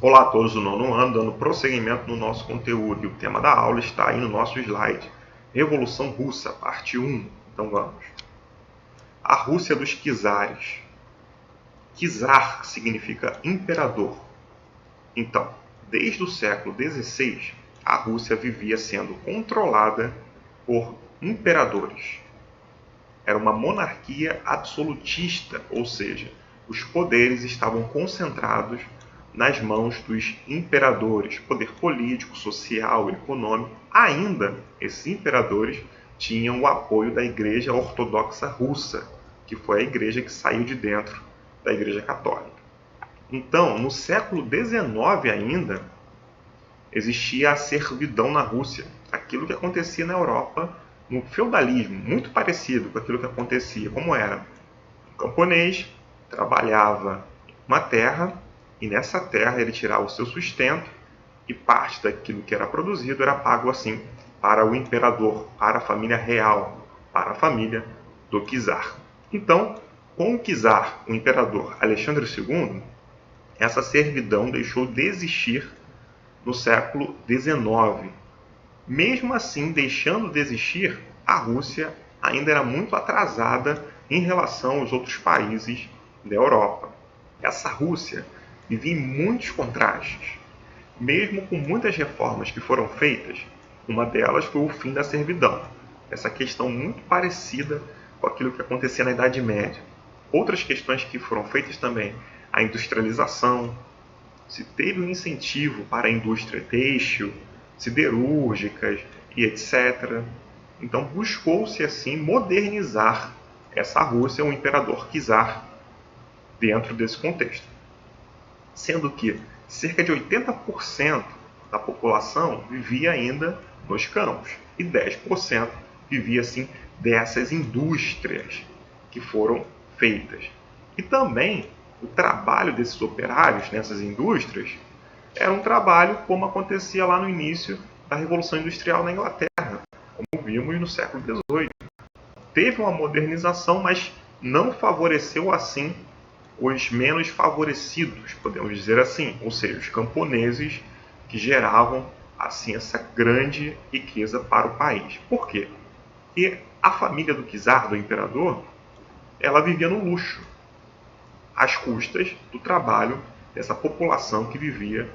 Olá a todos do nono ano, dando prosseguimento no nosso conteúdo. E o tema da aula está aí no nosso slide. Revolução Russa, parte 1. Então vamos. A Rússia dos Czares. Czar significa imperador. Então, desde o século XVI, a Rússia vivia sendo controlada por imperadores. Era uma monarquia absolutista, ou seja, os poderes estavam concentrados nas mãos dos imperadores, poder político, social, econômico. Ainda, esses imperadores tinham o apoio da Igreja Ortodoxa Russa, que foi a igreja que saiu de dentro da Igreja Católica. Então, no século XIX ainda, existia a servidão na Rússia, aquilo que acontecia na Europa no feudalismo, muito parecido com aquilo que acontecia, como era. O camponês trabalhava uma terra e nessa terra ele tirava o seu sustento e parte daquilo que era produzido era pago assim para o imperador, para a família real, para a família do czar. Então, com o czar, o imperador Alexandre II, essa servidão deixou de existir no século XIX. Mesmo assim, deixando de existir, a Rússia ainda era muito atrasada em relação aos outros países da Europa. Essa Rússia vivia em muitos contrastes. Mesmo com muitas reformas que foram feitas, uma delas foi o fim da servidão. Essa questão muito parecida com aquilo que acontecia na Idade Média. Outras questões que foram feitas também, a industrialização, se teve um incentivo para a indústria têxtil, siderúrgicas e etc. Então buscou-se assim modernizar essa Rússia, o imperador czar, dentro desse contexto. Sendo que cerca de 80% da população vivia ainda nos campos e 10% vivia assim dessas indústrias que foram feitas. E também o trabalho desses operários nessas indústrias era um trabalho como acontecia lá no início da Revolução Industrial na Inglaterra, como vimos no século XVIII. Teve uma modernização, mas não favoreceu assim os menos favorecidos, podemos dizer assim, ou seja, os camponeses que geravam assim essa grande riqueza para o país. Por quê? Porque a família do czar, do imperador, ela vivia no luxo, às custas do trabalho dessa população que vivia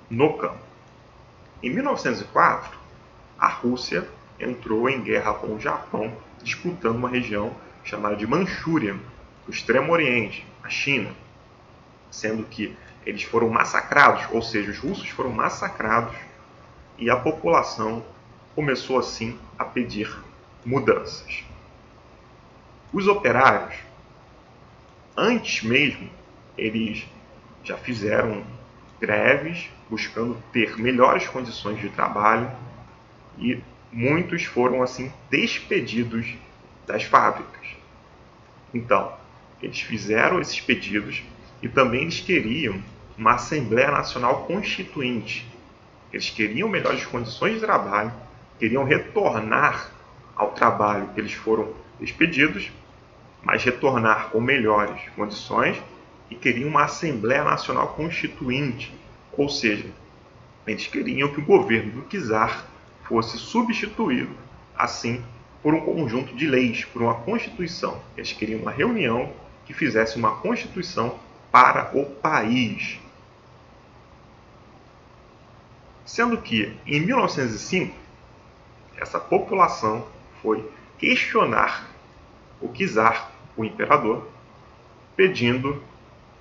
no campo. Em 1904, a Rússia entrou em guerra com o Japão, disputando uma região chamada de Manchúria, o Extremo Oriente, a China, sendo que eles foram massacrados, ou seja, os russos foram massacrados e a população começou assim a pedir mudanças. Os operários, antes mesmo, eles já fizeram greves buscando ter melhores condições de trabalho e muitos foram assim despedidos das fábricas. Então, eles fizeram esses pedidos e também eles queriam uma Assembleia Nacional Constituinte. Eles queriam melhores condições de trabalho, queriam retornar ao trabalho que eles foram despedidos, mas retornar com melhores condições e queriam uma Assembleia Nacional Constituinte, ou seja, eles queriam que o governo do czar fosse substituído, assim, por um conjunto de leis, por uma Constituição. Eles queriam uma reunião que fizesse uma Constituição para o país. Sendo que, em 1905, essa população foi questionar o czar, o imperador, pedindo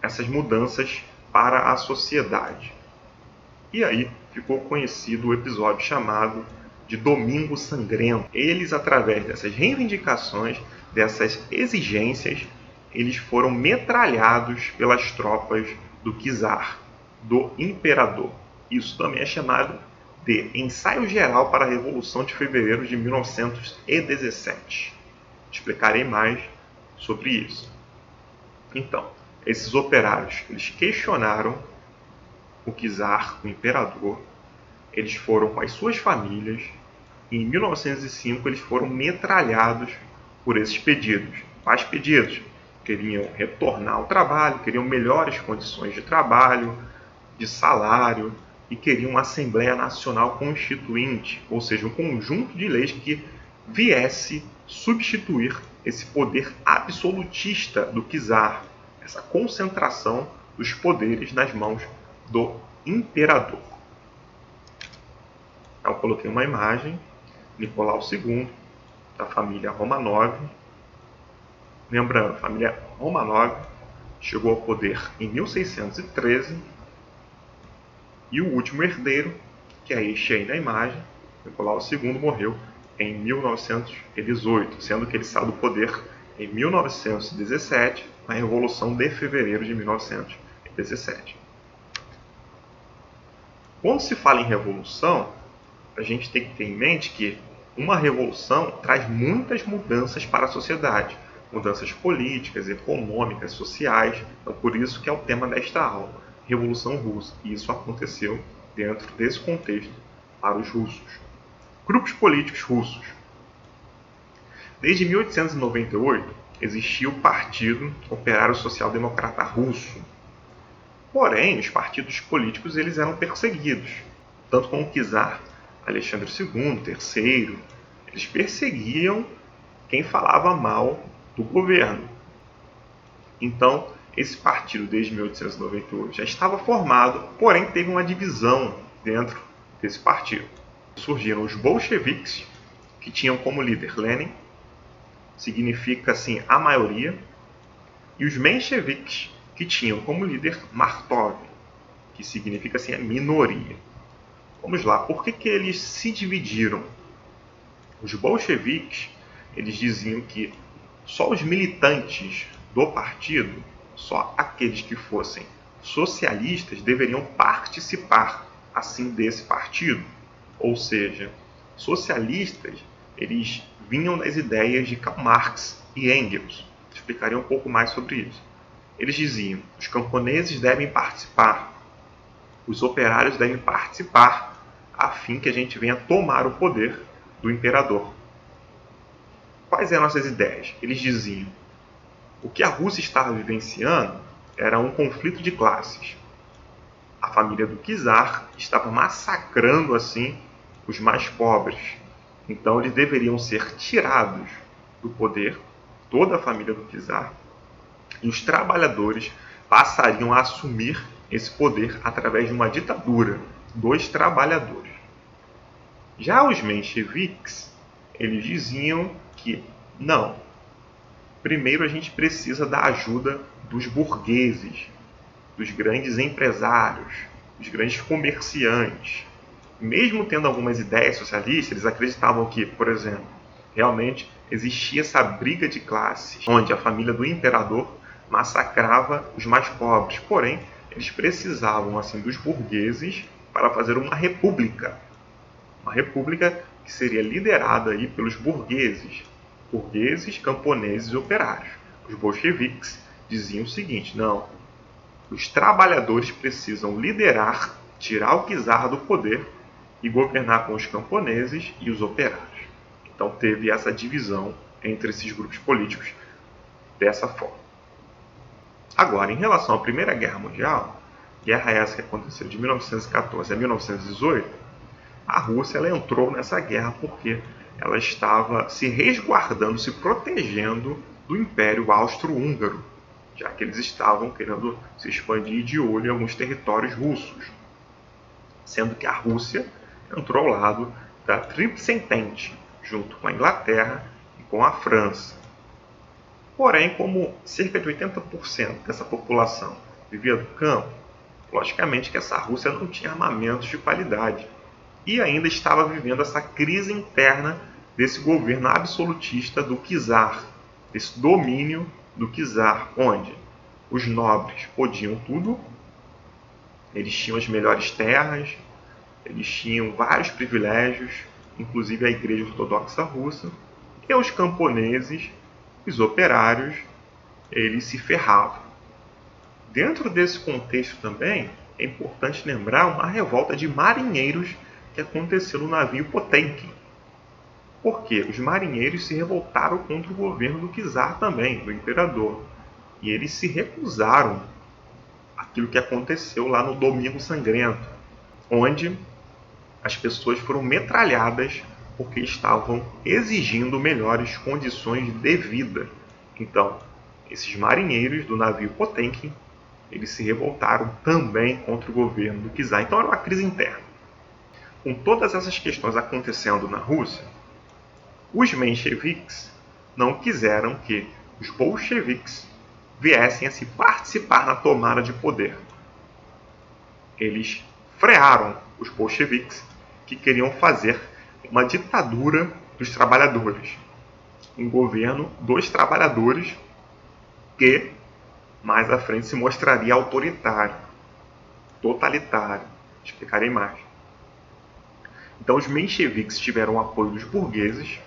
essas mudanças para a sociedade. E aí ficou conhecido o episódio chamado de Domingo Sangrento. Eles, através dessas reivindicações, dessas exigências, eles foram metralhados pelas tropas do czar, do imperador. Isso também é chamado de Ensaio Geral para a Revolução de Fevereiro de 1917. Explicarei mais sobre isso. Então, esses operários, eles questionaram o czar, o imperador, eles foram com as suas famílias e em 1905 eles foram metralhados por esses pedidos. Quais pedidos? Queriam retornar ao trabalho, queriam melhores condições de trabalho, de salário e queriam uma Assembleia Nacional Constituinte, ou seja, um conjunto de leis que viesse substituir esse poder absolutista do czar, essa concentração dos poderes nas mãos do imperador. Eu coloquei uma imagem, Nicolau II, da família Romanov. Lembrando, a família Romanov chegou ao poder em 1613 e o último herdeiro, que é este aí na imagem, Nicolau II, morreu em 1918, sendo que ele saiu do poder em 1917, na Revolução de Fevereiro de 1917. Quando se fala em revolução, a gente tem que ter em mente que uma revolução traz muitas mudanças para a sociedade, mudanças políticas, econômicas, sociais. Então, por isso que é o tema desta aula, Revolução Russa. E isso aconteceu dentro desse contexto para os russos. Grupos políticos russos. Desde 1898 existia o Partido Operário Social Democrata Russo. Porém, os partidos políticos eles eram perseguidos, tanto como o czar Alexandre II, III, eles perseguiam quem falava mal do governo. Então, esse partido, desde 1898, já estava formado, porém teve uma divisão dentro desse partido. Surgiram os bolcheviques, que tinham como líder Lenin, significa assim a maioria, e os mencheviques, que tinham como líder Martov, que significa assim a minoria. Vamos lá, por que eles se dividiram? Os bolcheviques, eles diziam que só os militantes do partido, só aqueles que fossem socialistas, deveriam participar assim desse partido. Ou seja, socialistas, eles vinham das ideias de Karl Marx e Engels. Explicaria um pouco mais sobre isso. Eles diziam, os camponeses devem participar, os operários devem participar, a fim que a gente venha tomar o poder do imperador. Quais eram essas ideias? Eles diziam, o que a Rússia estava vivenciando era um conflito de classes. A família do czar estava massacrando assim os mais pobres. Então eles deveriam ser tirados do poder, toda a família do czar, e os trabalhadores passariam a assumir esse poder através de uma ditadura dos trabalhadores. Já os mencheviques, eles diziam que não, primeiro a gente precisa da ajuda dos burgueses, dos grandes empresários, dos grandes comerciantes. Mesmo tendo algumas ideias socialistas, eles acreditavam que, por exemplo, realmente existia essa briga de classes, onde a família do imperador massacrava os mais pobres. Porém, eles precisavam assim dos burgueses para fazer uma república que seria liderada aí pelos burgueses, camponeses e operários. Os bolcheviques diziam o seguinte, não, os trabalhadores precisam liderar, tirar o czar do poder e governar com os camponeses e os operários. Então teve essa divisão entre esses grupos políticos dessa forma. Agora, em relação à Primeira Guerra Mundial, guerra essa que aconteceu de 1914 a 1918, a Rússia ela entrou nessa guerra porque ela estava se resguardando, se protegendo do Império Austro-Húngaro, já que eles estavam querendo se expandir de olho em alguns territórios russos, sendo que a Rússia entrou ao lado da Tríplice Entente, junto com a Inglaterra e com a França. Porém, como cerca de 80% dessa população vivia do campo, logicamente que essa Rússia não tinha armamentos de qualidade e ainda estava vivendo essa crise interna desse governo absolutista do czar, desse domínio do czar, onde os nobres podiam tudo, eles tinham as melhores terras, eles tinham vários privilégios, inclusive a Igreja Ortodoxa Russa, e os camponeses, os operários, eles se ferravam. Dentro desse contexto também, é importante lembrar uma revolta de marinheiros que aconteceu no navio Potemkin. Porque os marinheiros se revoltaram contra o governo do czar também, do imperador. E eles se recusaram a aquilo que aconteceu lá no Domingo Sangrento, onde as pessoas foram metralhadas porque estavam exigindo melhores condições de vida. Então, esses marinheiros do navio Potemkin, eles se revoltaram também contra o governo do czar. Então era uma crise interna. Com todas essas questões acontecendo na Rússia, os mencheviques não quiseram que os bolcheviques viessem a se participar na tomada de poder. Eles frearam os bolcheviques, que queriam fazer uma ditadura dos trabalhadores, um governo dos trabalhadores que mais à frente se mostraria autoritário, totalitário. Explicarei mais. Então os mencheviques tiveram o apoio dos burgueses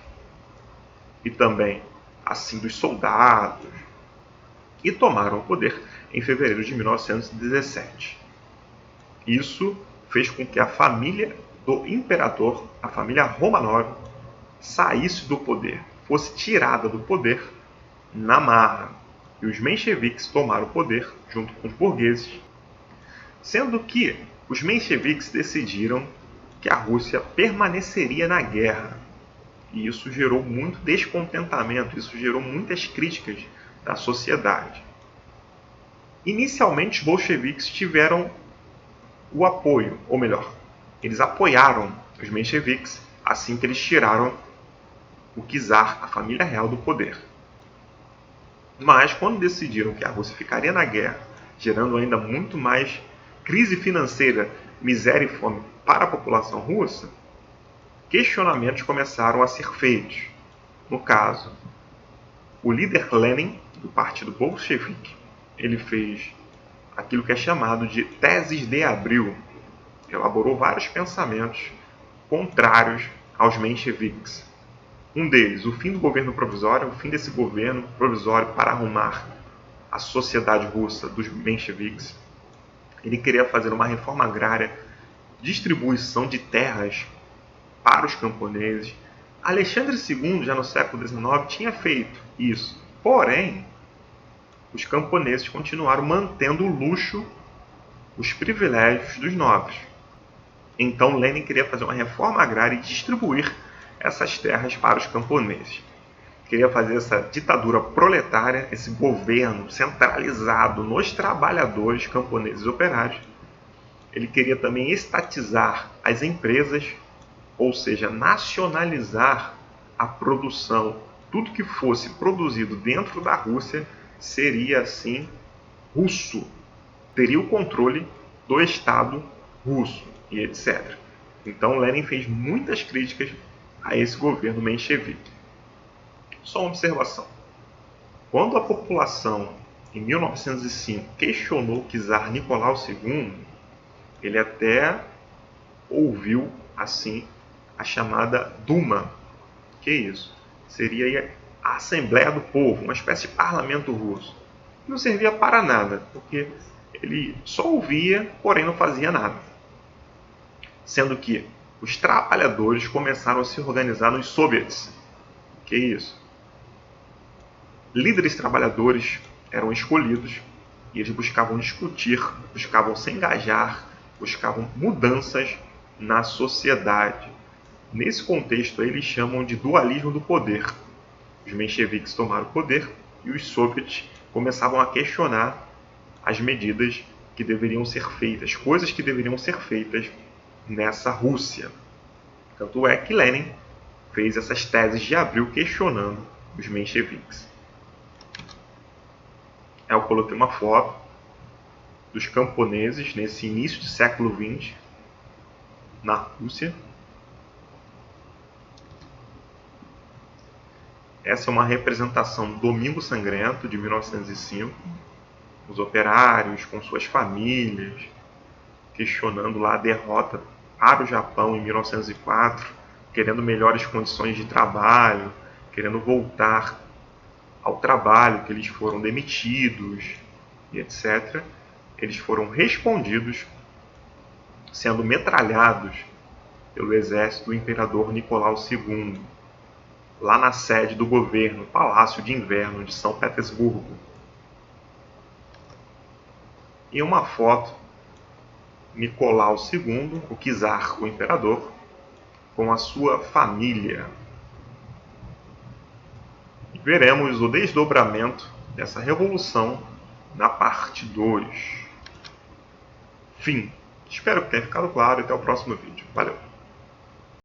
e também assim dos soldados e tomaram o poder em fevereiro de 1917. Isso fez com que a família do imperador, a família Romanov, saísse do poder, fosse tirada do poder na marra. E os mencheviques tomaram o poder junto com os burgueses, sendo que os mencheviques decidiram que a Rússia permaneceria na guerra. E isso gerou muito descontentamento, isso gerou muitas críticas da sociedade. Inicialmente, os bolcheviques tiveram o apoio, ou melhor, eles apoiaram os mencheviques assim que eles tiraram o czar, a família real, do poder. Mas quando decidiram que a Rússia ficaria na guerra, gerando ainda muito mais crise financeira, miséria e fome para a população russa, questionamentos começaram a ser feitos. No caso, o líder Lenin, do partido bolchevique, ele fez aquilo que é chamado de teses de abril. Elaborou vários pensamentos contrários aos mencheviques. Um deles, o fim do governo provisório, o fim desse governo provisório para arrumar a sociedade russa dos mencheviques. Ele queria fazer uma reforma agrária, distribuição de terras para os camponeses. Alexandre II, já no século XIX, tinha feito isso. Porém, os camponeses continuaram mantendo o luxo, os privilégios dos nobres. Então Lenin queria fazer uma reforma agrária e distribuir essas terras para os camponeses. Queria fazer essa ditadura proletária, esse governo centralizado nos trabalhadores camponeses e operários. Ele queria também estatizar as empresas, ou seja, nacionalizar a produção. Tudo que fosse produzido dentro da Rússia seria assim russo, teria o controle do Estado russo e etc. Então Lenin fez muitas críticas a esse governo menchevique. Só uma observação. Quando a população, em 1905, questionou o czar Nicolau II, ele até ouviu assim a chamada Duma. Que é isso? Seria a Assembleia do Povo, uma espécie de parlamento russo. Não servia para nada, porque ele só ouvia, porém não fazia nada. Sendo que os trabalhadores começaram a se organizar nos soviets. Que é isso? Líderes trabalhadores eram escolhidos e eles buscavam discutir, buscavam se engajar, buscavam mudanças na sociedade. Nesse contexto, eles chamam de dualismo do poder. Os mencheviques tomaram o poder e os soviets começavam a questionar as medidas que deveriam ser feitas, coisas que deveriam ser feitas nessa Rússia. Tanto é que Lenin fez essas teses de abril questionando os mencheviques. Eu coloquei uma foto dos camponeses nesse início do século XX na Rússia. Essa é uma representação do Domingo Sangrento de 1905. Os operários com suas famílias questionando lá a derrota para o Japão em 1904, querendo melhores condições de trabalho, querendo voltar ao trabalho, que eles foram demitidos e etc. Eles foram respondidos sendo metralhados pelo exército do imperador Nicolau II, lá na sede do governo, Palácio de Inverno de São Petersburgo. e uma foto Nicolau II, o czar, o imperador, com a sua família. E veremos o desdobramento dessa revolução na parte 2. Fim. Espero que tenha ficado claro e até o próximo vídeo. Valeu!